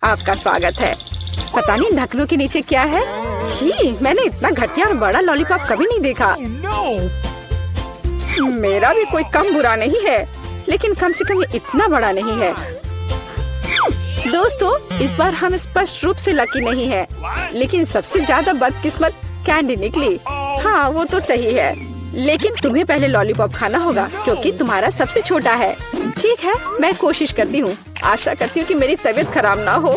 आपका स्वागत है। पता नहीं ढक्कनों के नीचे क्या है। छी, मैंने इतना घटिया और बड़ा लॉलीपॉप कभी नहीं देखा। मेरा भी कोई कम बुरा नहीं है, लेकिन कम से कम ये इतना बड़ा नहीं है। दोस्तों, इस बार हम स्पष्ट रूप से लकी नहीं है, लेकिन सबसे ज्यादा बदकिस्मत कैंडी निकली। हाँ, वो तो सही है, लेकिन तुम्हें पहले लॉलीपॉप खाना होगा क्योंकि तुम्हारा सबसे छोटा है। ठीक है, मैं कोशिश करती हूँ। आशा करती हूँ कि मेरी तबीयत खराब ना हो।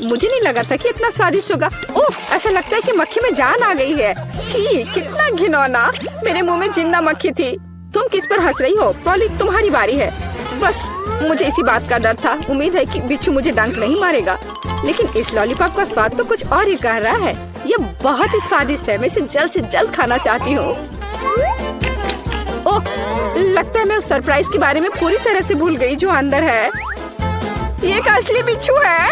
मुझे नहीं लगा था कि इतना स्वादिष्ट होगा। ओह, ऐसा लगता है कि मक्खी में जान आ गई है। छी, कितना घिनौना। मेरे मुंह में जिंदा मक्खी थी। तुम किस पर हंस रही हो? पॉली, तुम्हारी बारी है। बस मुझे इसी बात का डर था। उम्मीद है कि बिच्छू मुझे डंक नहीं मारेगा। लेकिन इस लॉलीपॉप का स्वाद तो कुछ और ही कह रहा है। ये बहुत ही स्वादिष्ट है। मैं इसे जल्द से जल्द खाना चाहती हूँ। ओह, लगता है मैं उस सरप्राइज के बारे में पूरी तरह से भूल गई जो अंदर है। ये एक असली बिच्छू है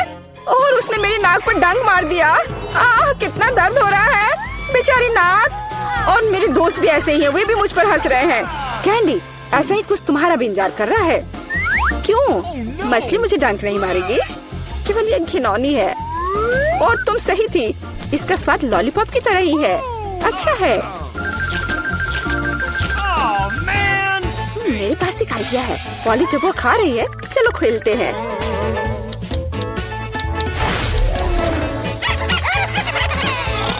और उसने मेरी नाक पर डंक मार दिया। कितना दर्द हो रहा है, बेचारी नाक। और मेरे दोस्त भी ऐसे ही हैं, वे भी मुझ पर हंस रहे हैं। कैंडी, ऐसा ही कुछ तुम्हारा भी इंतजार कर रहा है। क्यों? मछली मुझे डंक नहीं मारेगी, केवल ये घिनौनी है। और तुम सही थी, इसका स्वाद लॉलीपॉप की तरह ही है। अच्छा है। मेरे पास एक आइडिया है। पॉली जब वो खा रही है, चलो खेलते हैं।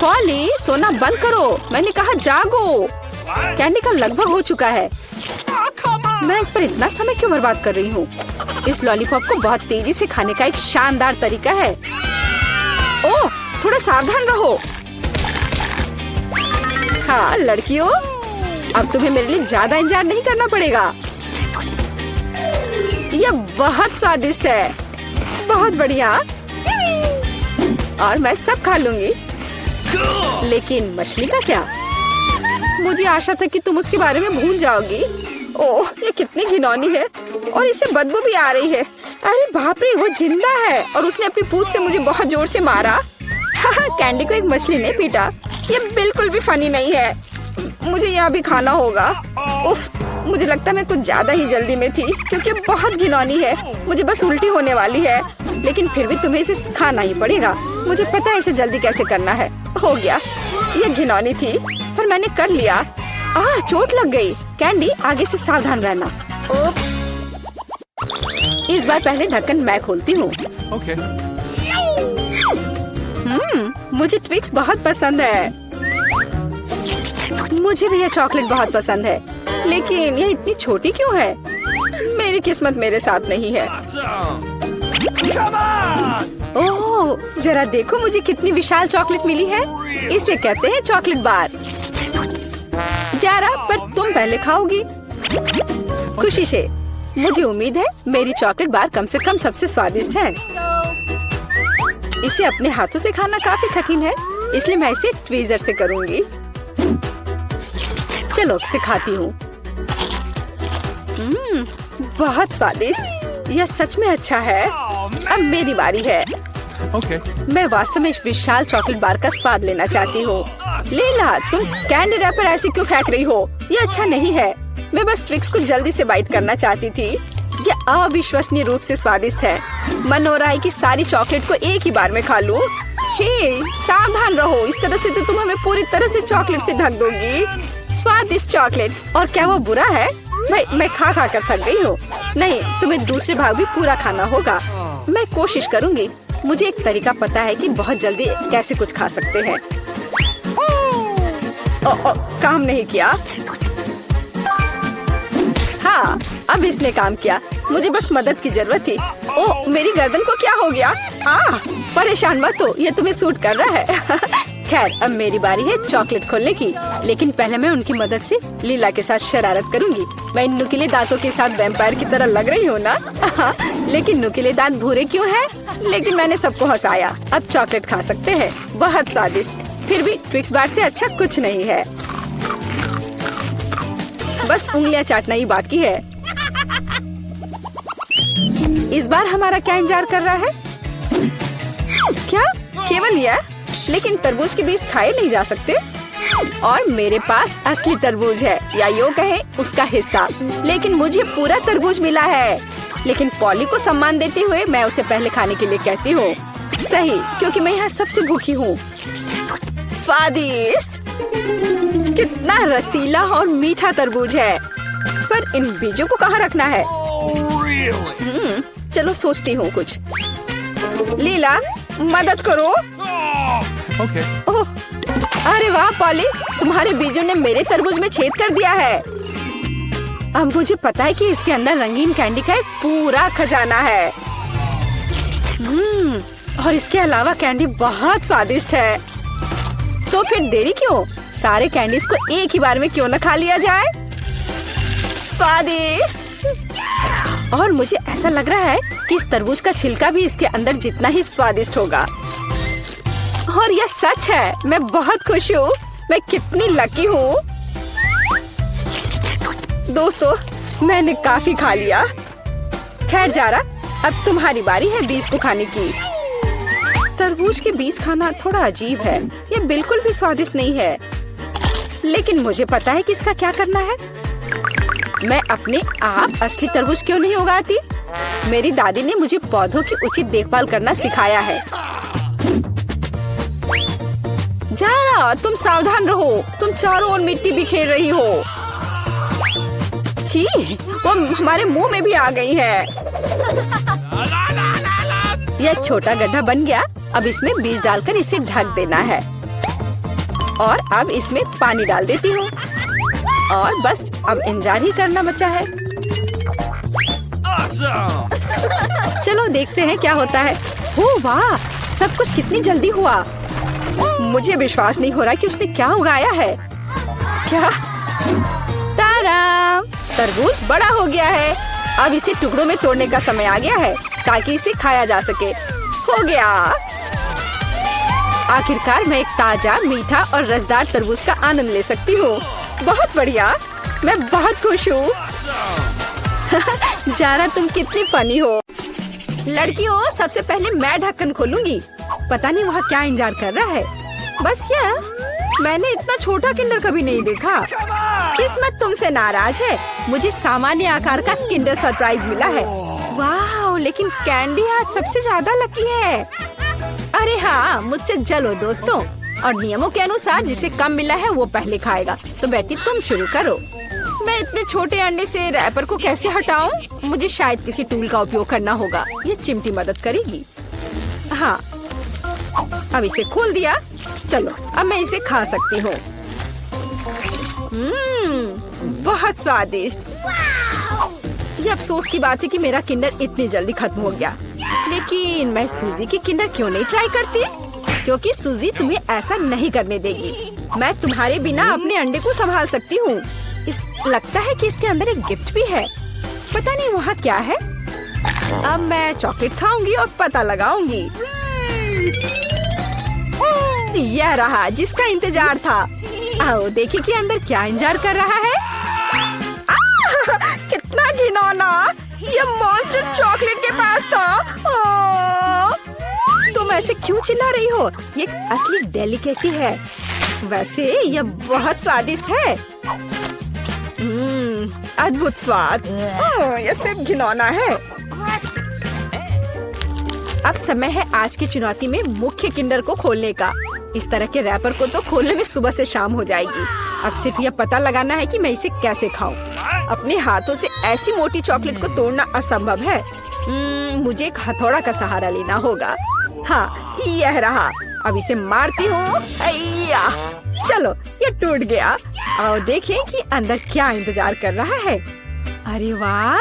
पॉली, सोना बंद करो। मैंने कहा जागो। कैंडी का लगभग हो चुका है। मैं इस पर इतना समय क्यों बर्बाद कर रही हूँ? इस लॉलीपॉप को बहुत तेजी से खाने का एक शानदार तरीका है। ओह, थोड़ा सावधान रहो। हाँ लड़कियों, अब तुम्हें मेरे लिए ज्यादा इंतजार नहीं करना पड़ेगा। यह बहुत स्वादिष्ट है, बहुत बढ़िया। और मैं सब खा लूंगी। लेकिन मछली का क्या? मुझे आशा था कि तुम उसके बारे में भूल जाओगी। ओह, ये कितनी घिनौनी है और इससे बदबू भी आ रही है। अरे बाप रे, वो जिंदा है और उसने अपनी पूंछ से मुझे बहुत जोर से मारा। कैंडी को एक मछली ने पीटा। ये बिल्कुल भी फनी नहीं है। मुझे यह भी खाना होगा। उफ, मुझे लगता है मैं कुछ ज्यादा ही जल्दी में थी क्योंकि बहुत घिनौनी है। मुझे बस उल्टी होने वाली है, लेकिन फिर भी तुम्हें इसे खाना ही पड़ेगा। मुझे पता है इसे जल्दी कैसे करना है। हो गया। ये घिनौनी थी पर मैंने कर लिया। चोट लग गई। कैंडी, आगे से सावधान रहना। ओप्स। इस बार पहले ढक्कन मैं खोलती हूँ। Okay. मुझे ट्विक्स बहुत पसंद है। मुझे भी यह चॉकलेट बहुत पसंद है, लेकिन यह इतनी छोटी क्यों है? मेरी किस्मत मेरे साथ नहीं है। ओह, जरा देखो मुझे कितनी विशाल चॉकलेट मिली है। इसे कहते हैं चॉकलेट बार। जरा, पर तुम पहले खाओगी। खुशी से। मुझे उम्मीद है मेरी चॉकलेट बार कम से कम सबसे स्वादिष्ट है। इसे अपने हाथों से खाना काफी कठिन है, इसलिए मैं इसे ट्वीजर से करूंगी। चलो इसे खाती हूँ। बहुत स्वादिष्ट। यह सच में अच्छा है। अब मेरी बारी है। Okay. मैं वास्तव में इस विशाल चॉकलेट बार का स्वाद लेना चाहती हूँ। लीला, तुम कैंडी रैपर ऐसे क्यों फेंक रही हो? ये अच्छा नहीं है। मैं बस ट्विक्स को जल्दी से बाइट करना चाहती थी। ये अविश्वसनीय रूप से स्वादिष्ट है। मन हो रहा है कि सारी चॉकलेट को एक ही बार में खा लूं। हे, सावधान रहो, इस तरह से तो तुम हमें पूरी तरह से चॉकलेट से ढक दोगी। स्वादिष्ट चॉकलेट। और क्या वो बुरा है? मैं खा खा कर थक गई हूँ। नहीं, तुम्हें दूसरे भाग भी पूरा खाना होगा। मैं कोशिश करूँगी। मुझे एक तरीका पता है कि बहुत जल्दी कैसे कुछ खा सकते हैं। काम नहीं किया। हाँ, अब इसने काम किया। मुझे बस मदद की जरूरत थी। ओह, मेरी गर्दन को क्या हो गया? परेशान मत हो, ये तुम्हें सूट कर रहा है। खैर, अब मेरी बारी है चॉकलेट खोलने की, लेकिन पहले मैं उनकी मदद से लीला के साथ शरारत करूंगी। मैं इन नुकीले दांतों के साथ वैम्पायर की तरह लग रही हूँ ना? लेकिन नुकीले दांत भूरे क्यों हैं? लेकिन मैंने सबको हंसाया। अब चॉकलेट खा सकते हैं। बहुत स्वादिष्ट। फिर भी ट्विक्स बार से अच्छा कुछ नहीं है। बस उंगलियां चाटना ही बाकी है। इस बार हमारा क्या इंतजार कर रहा है? क्या केवल यह? लेकिन तरबूज के बीज खाए नहीं जा सकते। और मेरे पास असली तरबूज है, या यूं कहें उसका हिस्सा। लेकिन मुझे पूरा तरबूज मिला है। लेकिन पॉली को सम्मान देते हुए मैं उसे पहले खाने के लिए कहती हूँ। सही, क्योंकि मैं यहाँ सबसे भूखी हूँ। स्वादिष्ट, कितना रसीला और मीठा तरबूज है। पर इन बीजों को कहाँ रखना है? चलो सोचती हूँ कुछ। लीला, मदद करो। Okay. ओह, अरे वाह पॉली, तुम्हारे बीजों ने मेरे तरबूज में छेद कर दिया है। अब मुझे पता है कि इसके अंदर रंगीन कैंडी का एक पूरा खजाना है। और इसके अलावा कैंडी बहुत स्वादिष्ट है। तो फिर देरी क्यों? सारे कैंडीज को एक ही बार में क्यों न खा लिया जाए? स्वादिष्ट। और मुझे ऐसा लग रहा है कि इस तरबूज का छिलका भी इसके अंदर जितना ही स्वादिष्ट होगा। और यह सच है, मैं बहुत खुश हूँ। मैं कितनी लकी हूँ। दोस्तों, मैंने काफी खा लिया। खैर जारा, अब तुम्हारी बारी है बीज को खाने की। तरबूज के बीज खाना थोड़ा अजीब है। ये बिल्कुल भी स्वादिष्ट नहीं है। लेकिन मुझे पता है कि इसका क्या करना है। मैं अपने आप असली तरबूज क्यों नहीं उगाती? मेरी दादी ने मुझे पौधों की उचित देखभाल करना सिखाया है। जारा, तुम सावधान रहो। तुम चारों ओर मिट्टी बिखेर रही हो। छी, वो हमारे मुंह में भी आ गई है। यह छोटा गड्ढा बन गया। अब इसमें बीज डालकर इसे ढक देना है। और अब इसमें पानी डाल देती हूँ। और बस अब इंतजार ही करना बचा है। चलो देखते हैं क्या होता है। ओह वाह, सब कुछ कितनी जल्दी हुआ। मुझे विश्वास नहीं हो रहा कि उसने क्या उगाया है। क्या? ताराम, तरबूज बड़ा हो गया है। अब इसे टुकड़ों में तोड़ने का समय आ गया है ताकि इसे खाया जा सके। हो गया। आखिरकार मैं एक ताजा, मीठा और रसदार तरबूज का आनंद ले सकती हूँ। बहुत बढ़िया, मैं बहुत खुश हूँ। जारा, तुम कितनी फनी हो। लड़कियों, सबसे पहले मैं ढक्कन खोलूंगी। पता नहीं वहाँ क्या इंतजार कर रहा है। बस यह, मैंने इतना छोटा किंडर कभी नहीं देखा। किस्मत तुमसे नाराज है। मुझे सामान्य आकार का किंडर सरप्राइज मिला है। वाह, लेकिन कैंडी आज सबसे ज्यादा लकी है। अरे हाँ, मुझसे जलो दोस्तों। और नियमों के अनुसार जिसे कम मिला है वो पहले खाएगा। तो बेटी तुम शुरू करो। मैं इतने छोटे अंडे से रैपर को कैसे हटाऊं? मुझे शायद किसी टूल का उपयोग करना होगा। ये चिमटी मदद करेगी। हाँ, अब इसे खोल दिया। चलो, अब मैं इसे खा सकती हूँ। बहुत स्वादिष्ट। ये अफसोस की बात है कि मेरा किंडर इतनी जल्दी खत्म हो गया। लेकिन मैं सूजी की किंडर क्यों नहीं ट्राई करती? क्योंकि सूजी तुम्हें ऐसा नहीं करने देगी। मैं तुम्हारे बिना अपने अंडे को संभाल सकती हूँ। लगता है कि इसके अंदर एक गिफ्ट भी है। पता नहीं वहाँ क्या है। अब मैं चॉकलेट खाऊंगी और पता लगाऊंगी। यह रहा जिसका इंतजार था। आओ देखिए कि अंदर क्या इंतजार कर रहा है। कितना घिनौना। ये मॉन्स्टर चॉकलेट के पास था। तुम ऐसे क्यों चिल्ला रही हो? ये असली डेलिकेसी है। वैसे यह बहुत स्वादिष्ट है। अद्भुत स्वाद। यह सिर्फ घिनौना है। अब समय है आज की चुनौती में मुख्य किंडर को खोलने का। इस तरह के रैपर को तो खोलने में सुबह से शाम हो जाएगी। अब सिर्फ यह पता लगाना है कि मैं इसे कैसे खाऊं। अपने हाथों से ऐसी मोटी चॉकलेट को तोड़ना असंभव है। मुझे एक हथौड़ा का सहारा लेना होगा। हाँ, यह रहा। अब इसे मारती हूँ। चलो, ये टूट गया। आओ देखें कि अंदर क्या इंतजार कर रहा है। अरे वाह,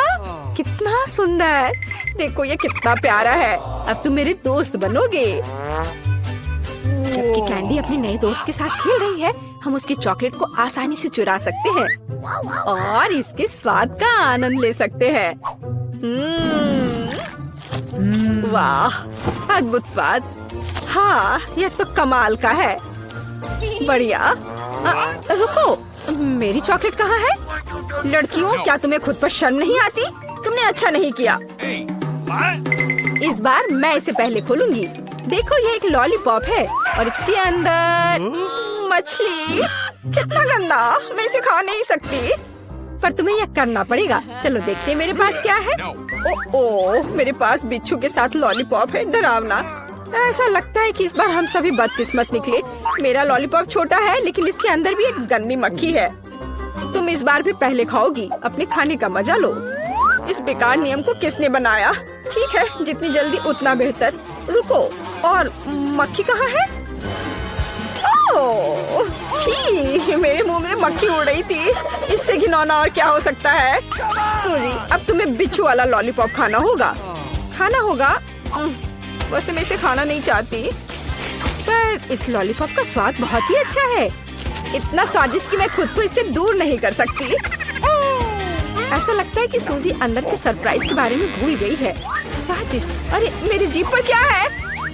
कितना सुंदर। देखो ये कितना प्यारा है। अब तुम मेरे दोस्त बनोगे। जबकि कैंडी अपने नए दोस्त के साथ खेल रही है, हम उसकी चॉकलेट को आसानी से चुरा सकते हैं और इसके स्वाद का आनंद ले सकते हैं। वाह, अद्भुत स्वाद। हाँ, यह तो कमाल का है। बढ़िया। रुको, मेरी चॉकलेट कहाँ है? लड़कियों, क्या तुम्हें खुद पर शर्म नहीं आती? तुमने अच्छा नहीं किया। इस बार मैं इसे पहले खोलूंगी। देखो, ये एक लॉलीपॉप है और इसके अंदर मछली। कितना गंदा, मैं इसे खा नहीं सकती। पर तुम्हें यह करना पड़ेगा। चलो देखते हैं मेरे पास क्या है। ओ, मेरे पास बिच्छू के साथ लॉलीपॉप है, डरावना। ऐसा लगता है कि इस बार हम सभी बदकिस्मत निकले। मेरा लॉलीपॉप छोटा है लेकिन इसके अंदर भी एक गंदी मक्खी है। तुम इस बार भी पहले खाओगी, अपने खाने का मजा लो। इस बेकार नियम को किसने बनाया? ठीक है, जितनी जल्दी उतना बेहतर। रुको, और मक्खी कहाँ है? ओह, छी, मेरे मुंह में मक्खी उड़ रही थी। इससे घिनौना और क्या हो सकता है? सूजी, अब तुम्हें बिच्छू वाला लॉलीपॉप खाना होगा। वैसे मैं इसे खाना नहीं चाहती, पर इस लॉलीपॉप का स्वाद बहुत ही अच्छा है। इतना स्वादिष्ट कि मैं खुद को इससे दूर नहीं कर सकती। ऐसा लगता है कि सूजी अंदर के सरप्राइज के बारे में भूल गई है। स्वादिष्ट, अरे मेरी जीभ पर क्या है?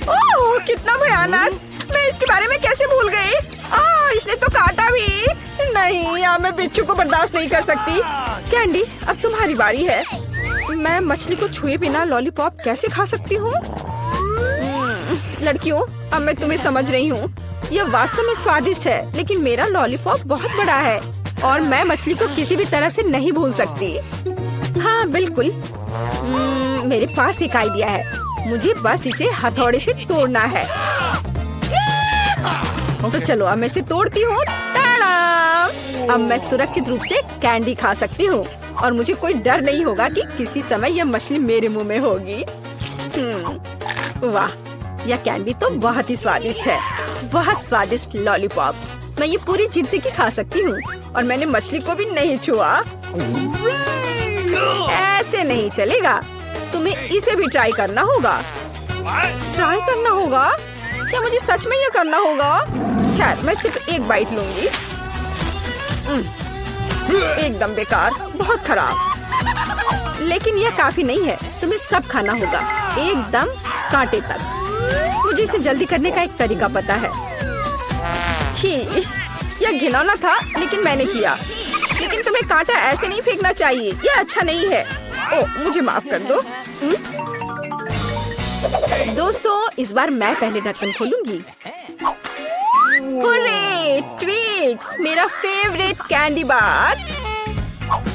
ओह, कितना भयानक! मैं इसके बारे में कैसे भूल गई? इसने तो काटा भी। नहीं, मैं बिच्छू को बर्दाश्त नहीं कर सकती। कैंडी, अब तुम्हारी बारी है। मैं मछली को छुए बिना लॉलीपॉप कैसे खा सकती हूँ? लड़कियों, अब मैं तुम्हें समझ रही हूँ। यह वास्तव में स्वादिष्ट है, लेकिन मेरा लॉलीपॉप बहुत बड़ा है और मैं मछली को किसी भी तरह से नहीं भूल सकती। हाँ बिल्कुल, मेरे पास एक आइडिया है। मुझे बस इसे हथौड़े से तोड़ना है। तो चलो, अब मैं इसे तोड़ती हूँ। अब मैं सुरक्षित रूप से कैंडी खा सकती हूँ और मुझे कोई डर नहीं होगा कि किसी समय यह मछली मेरे मुंह में होगी। वाह, यह कैंडी तो बहुत ही स्वादिष्ट है। बहुत स्वादिष्ट लॉलीपॉप। मैं ये पूरी जिंदगी खा सकती हूँ और मैंने मछली को भी नहीं छुआ। ऐसे नहीं चलेगा, तुम्हें इसे भी ट्राई करना होगा। ट्राई करना होगा? क्या मुझे सच में ये करना होगा? खैर, मैं सिर्फ एक बाइट लूंगी। एकदम बेकार, बहुत खराब। लेकिन यह काफी नहीं है, तुम्हें सब खाना होगा, एकदम कांटे तक। मुझे इसे जल्दी करने का एक तरीका पता है। छी, यह घिनौना था, लेकिन मैंने किया। लेकिन तुम्हें कांटा ऐसे नहीं फेंकना चाहिए, यह अच्छा नहीं है। ओह, मुझे माफ कर दो। दोस्तों, इस बार मैं पहले ढक्कन खोलूंगी। हुर्रे, ट्विक्स, मेरा फेवरेट कैंडी बार।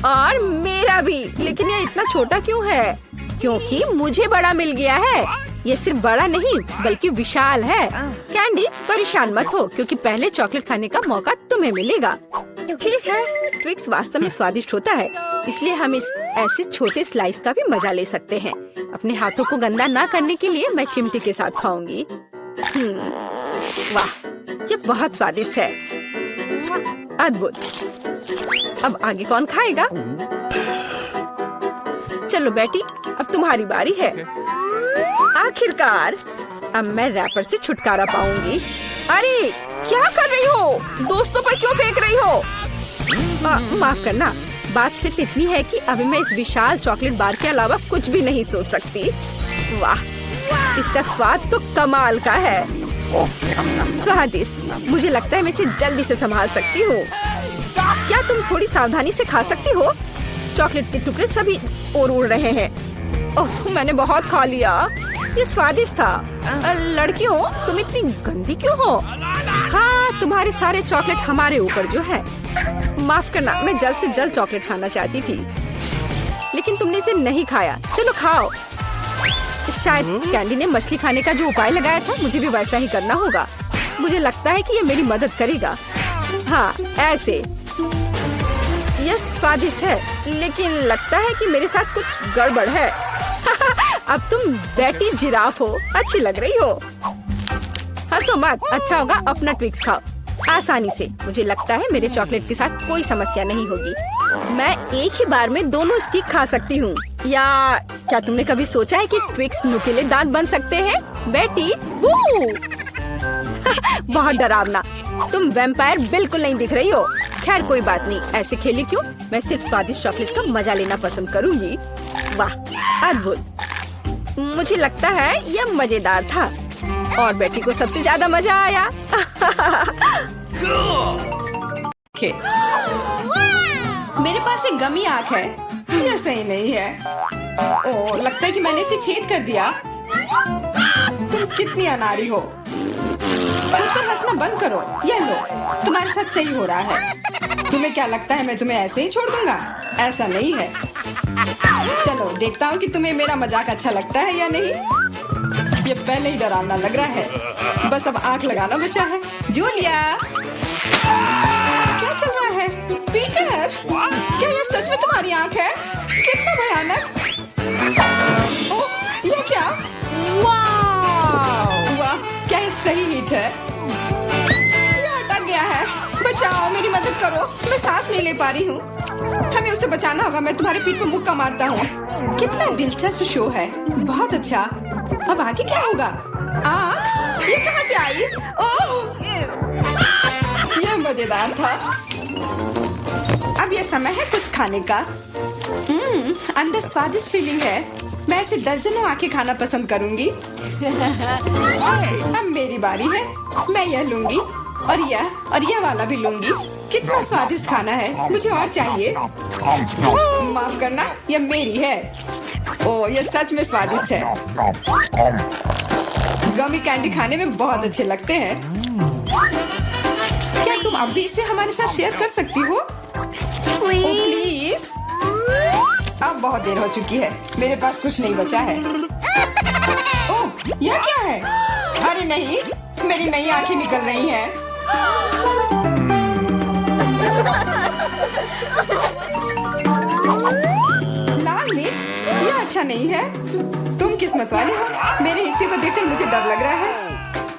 और मेरा भी। लेकिन यह इतना छोटा क्यों है? क्योंकि मुझे बड़ा मिल गया है। ये सिर्फ बड़ा नहीं बल्कि विशाल है। कैंडी, परेशान मत हो, क्योंकि पहले चॉकलेट खाने का मौका तुम्हें मिलेगा। ठीक है, ट्विक्स वास्तव में स्वादिष्ट होता है, इसलिए हम इस ऐसे छोटे स्लाइस का भी मजा ले सकते हैं। अपने हाथों को गंदा ना करने के लिए मैं चिमटी के साथ खाऊंगी। वाह, ये बहुत स्वादिष्ट है। अद्भुत। अब आगे कौन खाएगा? चलो बेटी, अब तुम्हारी बारी है। आखिरकार, अब मैं रैपर से छुटकारा पाऊंगी। अरे, क्या कर रही हो? दोस्तों पर क्यों फेंक रही हो? माफ करना, बात सिर्फ इतनी है कि अभी मैं इस विशाल चॉकलेट बार के अलावा कुछ भी नहीं सोच सकती। वाह, इसका स्वाद तो कमाल का है। स्वादिष्ट। मुझे लगता है मैं इसे जल्दी से संभाल सकती हूँ। क्या तुम थोड़ी सावधानी से खा सकती हो? चॉकलेट के टुकड़े सभी और उड़ रहे हैं। ओह, मैंने बहुत खा लिया। ये स्वादिष्ट था। लड़कियों, तुम इतनी गंदी क्यों हो? हाँ, तुम्हारे सारे चॉकलेट हमारे ऊपर जो है। माफ करना, मैं जल्द से जल्द चॉकलेट खाना चाहती थी, लेकिन तुमने इसे नहीं खाया। चलो खाओ। शायद कैंडी ने मछली खाने का जो उपाय लगाया था, मुझे भी वैसा ही करना होगा। मुझे लगता है कि ये मेरी मदद करेगा। हाँ, ऐसे। यह स्वादिष्ट है, लेकिन लगता है कि मेरे साथ कुछ गड़बड़ है। अब तुम बेटी जिराफ हो, अच्छी लग रही हो। हंसो मत, अच्छा होगा अपना ट्विक्स खाओ आसानी से। मुझे लगता है मेरे चॉकलेट के साथ कोई समस्या नहीं होगी। मैं एक ही बार में दोनों स्टिक खा सकती हूँ। या क्या तुमने कभी सोचा है कि ट्विक्स नुकीले दांत बन सकते हैं? बेटी, बहुत डरावना। तुम वैम्पायर बिल्कुल नहीं दिख रही हो। खैर कोई बात नहीं, ऐसे खेली क्यों? मैं सिर्फ स्वादिष्ट चॉकलेट का मजा लेना पसंद करूंगी। वाह, अद्भुत। मुझे लगता है यह मजेदार था और बेटी को सबसे ज्यादा मजा आया। मेरे पास एक गमी आँख है। यह सही नहीं है। ओह, लगता है कि मैंने इसे छेद कर दिया। तुम कितनी अनाड़ी हो। मुझ पर हंसना बंद करो। यह लो, तुम्हारे साथ सही हो रहा है। तुम्हें क्या लगता है मैं तुम्हें ऐसे ही छोड़ दूंगा? ऐसा नहीं है। चलो देखता हूँ कि तुम्हें मेरा मजाक अच्छा लगता है या नहीं। ये पहले ही डरावना लग रहा है, बस अब आंख लगाना बचा है। जूलिया, क्या चल रहा है? पीटर, क्या ये सच में तुम्हारी आंख है? कितना भयानक! ओह, ये क्या? वाह, क्या ये सही हिट है? ये अटक गया है। बचाओ, मेरी मदद करो, मैं सांस नहीं ले पा रही हूँ। हमें उसे बचाना होगा। मैं तुम्हारे पीठ पर मुक्का मारता हूँ। कितना दिलचस्प शो है, बहुत अच्छा। अब आगे क्या होगा? आँख? ये कहाँ से आई? ओह, यह मजेदार था। अब ये समय है कुछ खाने का। अंदर स्वादिष्ट फीलिंग है। मैं ऐसे दर्जनों आंखें खाना पसंद करूंगी। अब मेरी बारी है। मैं यह लूंगी और यह वाला भी लूंगी। कितना स्वादिष्ट खाना है, मुझे और चाहिए। माफ करना, यह मेरी है। ओह, यह सच में स्वादिष्ट है। गमी कैंडी खाने में बहुत अच्छे लगते हैं। क्या तुम अब भी इसे हमारे साथ शेयर कर सकती हो? प्लीज। अब बहुत देर हो चुकी है, मेरे पास कुछ नहीं बचा है। ओह, यह क्या है? अरे नहीं, मेरी नई आंखें निकल रही हैं। लाल मिर्च, यह अच्छा नहीं है। तुम किस्मत वाले हो, मेरे हिस्से को देखकर मुझे डर लग रहा है।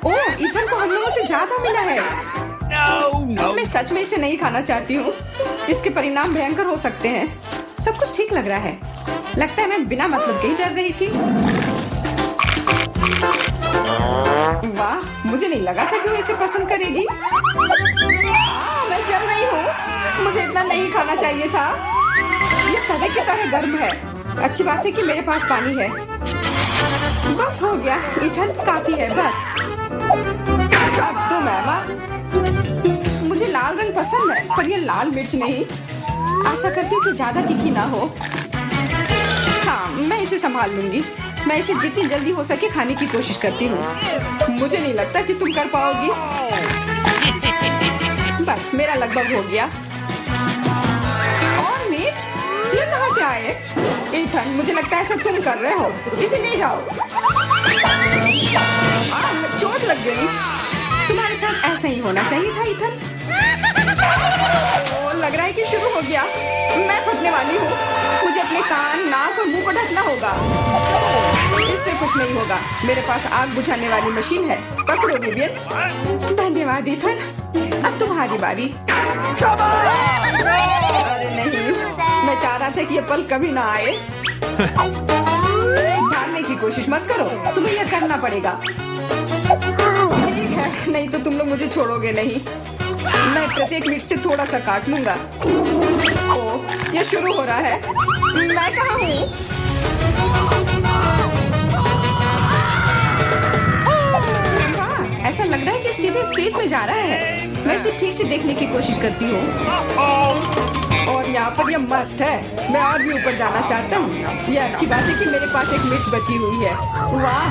ओह, इथन को हम लोगों से ज्यादा मिला है। मैं सच में इसे नहीं खाना चाहती हूँ। इसके परिणाम भयंकर हो सकते हैं। सब कुछ ठीक लग रहा है। लगता है मैं बिना मतलब के ही डर रही थी। वाह, मुझे नहीं लगा था कि वो इसे पसंद करेगी। मैं जल रही हूँ। मुझे इतना नहीं खाना चाहिए था। ये तवे की तरह गर्म है। अच्छी बात है कि मेरे पास पानी है। बस हो गया, इथन काफी है। बस अब तो मैमा, मुझे लाल रंग पसंद है, पर ये लाल मिर्च नहीं। आशा करती हूँ कि ज्यादा तीखी ना हो। हाँ, मैं इसे संभाल लूंगी। मैं इसे जितनी जल्दी हो सके खाने की कोशिश करती हूँ। मुझे नहीं लगता कि तुम कर पाओगी। बस मेरा लगभग हो गया। और मिर्च, ये कहाँ से आए? इथन, मुझे लगता है ऐसा तुम कर रहे हो। इसे ले जाओ। चोट लग गई। तुम्हारे साथ ऐसा ही होना चाहिए था इथन। लग रहा है कि शुरू हो गया। मैं फटने वाली हूँ। मुझे अपने कान, नाक और मुंह को ढकना होगा। इससे कुछ नहीं होगा। मेरे पास आग बुझाने वाली मशीन है। पकड़ो विवियन। धन्यवाद इथन। अब तुम्हारी बारी। अरे नहीं, मैं चाह रहा था कि ये पल कभी ना आए। भागने की कोशिश मत करो, तुम्हें यह करना पड़ेगा। ठीक है, नहीं तो तुम लोग मुझे छोड़ोगे नहीं। मैं प्रत्येक मिनट से थोड़ा सा काट लूंगा। ओह, ये शुरू हो रहा है। मैं कहाँ हूँ? ऐसा लग रहा है कि सीधे स्पेस में जा रहा है। मैं इसे ठीक से देखने की कोशिश करती हूँ। और यहाँ पर यह मस्त है। मैं और भी ऊपर जाना चाहता हूँ। यह अच्छी बात है कि मेरे पास एक मिर्च बची हुई है। वाह,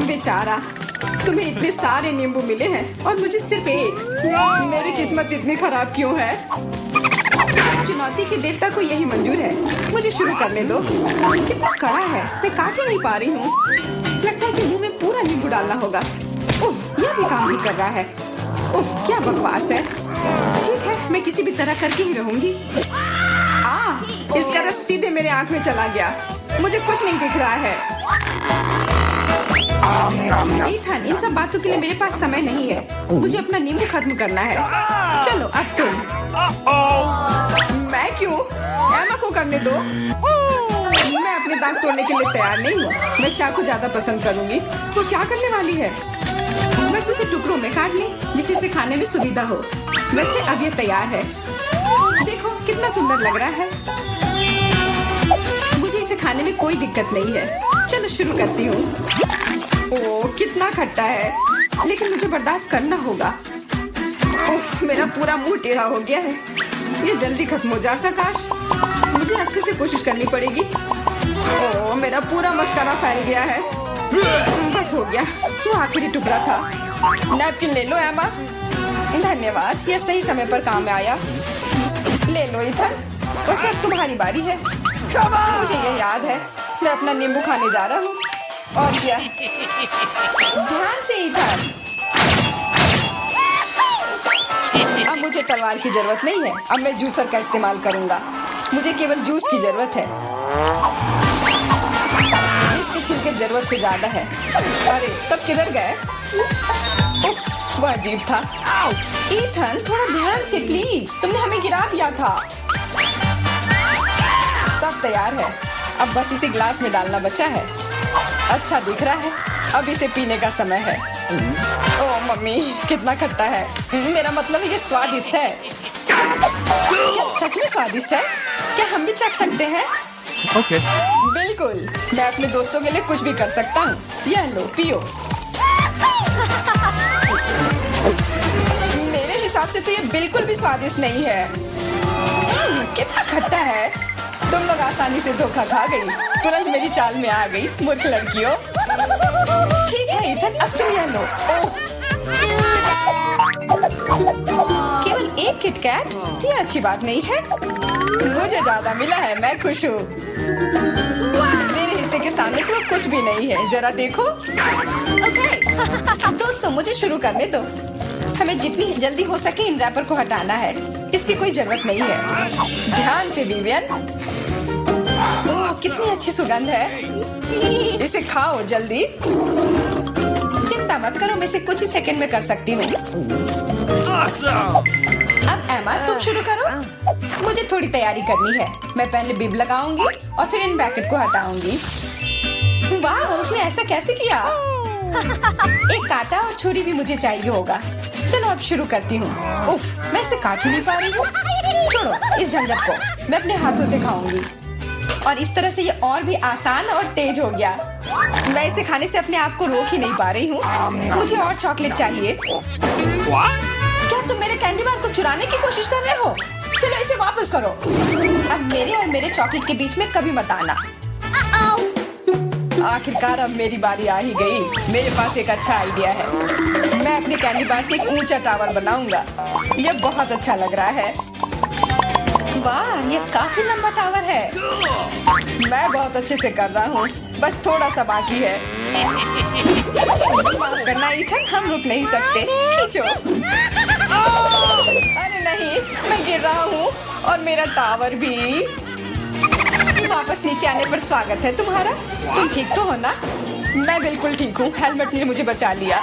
बेचारा, तुम्हें इतने सारे नींबू मिले हैं और मुझे सिर्फ एक। मेरी किस्मत इतनी खराब क्यों है? चुनौती के देवता को यही मंजूर है। मुझे शुरू करने दो। कितना कड़ा है, मैं काट ही नहीं पा रही हूँ। लगता है कि मुंह में पूरा नींबू डालना होगा। उफ, यह भी काम नहीं कर रहा है। उफ, क्या बकवास है। ठीक है, मैं किसी भी तरह करके ही रहूंगी। इसका रस सीधे मेरे आंख में चला गया। मुझे कुछ नहीं दिख रहा है। इथन, इन सब बातों के लिए मेरे पास समय नहीं है। मुझे अपना नींबू खत्म करना है। चलो अब तुम। मैं क्यों? एमा को करने दो। मैं अपने दांत तोड़ने के लिए तैयार नहीं हूँ। मैं चाकू ज्यादा पसंद करूंगी। वो क्या करने वाली है? बस इसे टुकड़ों में काट ले, जिससे इसे खाने में सुविधा हो। वैसे अब ये तैयार है। देखो कितना सुंदर लग रहा है। मुझे इसे खाने में कोई दिक्कत नहीं है। चलो शुरू करती हूँ। ओह, कितना खट्टा है, लेकिन मुझे बर्दाश्त करना होगा। उफ, मेरा पूरा मुंह टेढ़ा हो गया है। ये जल्दी खत्म हो जाता काश। मुझे अच्छे से कोशिश करनी पड़ेगी। ओह, मेरा पूरा मस्कारा फैल गया है। बस हो गया, वो आखिरी टुकड़ा था। नैपकिन ले लो एमा। धन्यवाद, यह सही समय पर काम में आया। लो इथन, बस अब तुम्हारी बारी है। मुझे ये याद है, मैं अपना नींबू खाने जा रहा हूँ। और क्या, ध्यान से इथन। अब मुझे तलवार की जरूरत नहीं है, अब मैं जूसर का इस्तेमाल करूंगा। मुझे केवल जूस की जरूरत है। इसके छिलके जरूरत से ज्यादा है। अरे सब किधर गए? उप्स, वो अजीब था। ईथन थोड़ा ध्यान से प्लीज, तुमने हमें गिरा दिया था। सब तैयार है, अब बस इसे ग्लास में डालना बचा है। अच्छा दिख रहा है, अब इसे पीने का समय है। ओह मम्मी, कितना खट्टा है। मेरा मतलब ये स्वादिष्ट है। क्या सच में स्वादिष्ट है? क्या हम भी चख सकते हैं? Okay. बिल्कुल, मैं अपने दोस्तों के लिए कुछ भी कर सकता हूँ। यह लो, पियो। मेरे हिसाब से तो ये बिल्कुल भी स्वादिष्ट नहीं है। कितना खट्टा है। तुम लोग आसानी से धोखा खा गई, तुरंत मेरी चाल में आ गई, मूर्ख लड़कियों। ठीक है इथन, अब तुम यह लो। ओह, केवल एक किटकैट? ये अच्छी बात नहीं है। मुझे ज्यादा मिला है, मैं खुश हूँ। मेरे हिस्से के सामने तो कुछ भी नहीं है, जरा देखो। दोस्तों, मुझे शुरू करने दो। हमें जितनी जल्दी हो सके इन रैपर को हटाना है। इसकी कोई जरूरत नहीं है। ध्यान से विवियन। ओह, कितनी अच्छी सुगंध है। इसे खाओ जल्दी। चिंता मत करो, मैं इसे कुछ ही सेकंड में कर सकती हूँ। Awesome. अब एमा, तुम शुरू करो। मुझे थोड़ी तैयारी करनी है। मैं पहले बिब लगाऊंगी और फिर इन पैकेट को हटाऊंगी। वाह, उसने ऐसा कैसे किया? एक कांटा और छुरी भी मुझे चाहिए होगा। चलो अब शुरू करती हूँ। उफ, मैं इसे काट ही नहीं पा रही हूँ। छोड़ो इस झंझट को, मैं अपने हाथों से खाऊंगी। और इस तरह से ये और भी आसान और तेज हो गया। मैं इसे खाने से अपने आप को रोक ही नहीं पा रही हूँ। मुझे और चॉकलेट चाहिए। What? क्या तुम मेरे कैंडी बार को चुराने की कोशिश कर रहे हो? चलो इसे वापस करो। अब मेरे और मेरे चॉकलेट के बीच में कभी मत आना। आखिरकार अब मेरी बारी आ ही गई। मेरे पास एक अच्छा आइडिया है। मैं अपने कैंडी बार से एक ऊंचा टावर बनाऊंगा। यह बहुत अच्छा लग रहा है। वाह, ये काफी लंबा टावर है। मैं बहुत अच्छे से कर रहा हूँ, बस थोड़ा सा बाकी है। माफ करना इथन, हम रुक नहीं सकते। खींचो। अरे नहीं, मैं गिर रहा हूँ और मेरा टावर भी। वापस नीचे आने पर स्वागत है तुम्हारा। तुम ठीक तो हो ना? मैं बिल्कुल ठीक हूँ, हेलमेट ने मुझे बचा लिया।